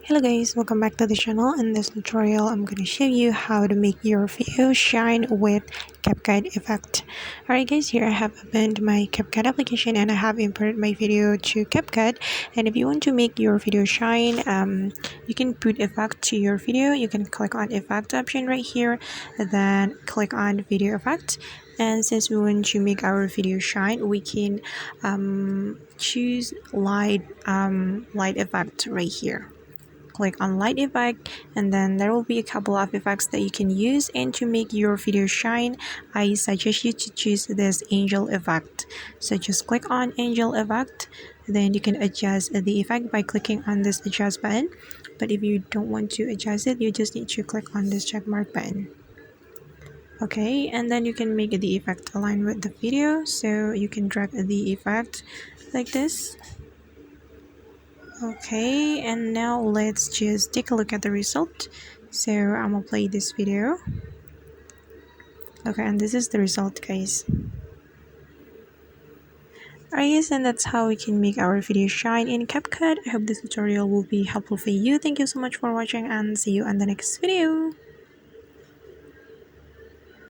Hello guys, welcome back to the channel. In this tutorial I'm going to show you how to make your video shine with CapCut effect. Alright guys, here I have opened my CapCut application and I have imported my video to CapCut. And if you want to make your video shine, you can put effect to your video. You can click on effect option right here and then click on video effect. And since we want to make our video shine, we can choose light effect right here. Click on light effect, and then there will be a couple of effects that you can use. And to make your video shine, I suggest you to choose this angel effect. So just click on angel effect, then you can adjust the effect by clicking on this adjust button. But if you don't want to adjust it, you just need to click on this check mark button. Okay, and then you can make the effect align with the video, so you can drag the effect like this. Okay, and now let's just take a look at the result. So I'm gonna play this video. Okay, and this is the result, guys. Alright guys, and that's how we can make our video shine in CapCut. I hope this tutorial will be helpful for you. Thank you so much for watching and see you on the next video.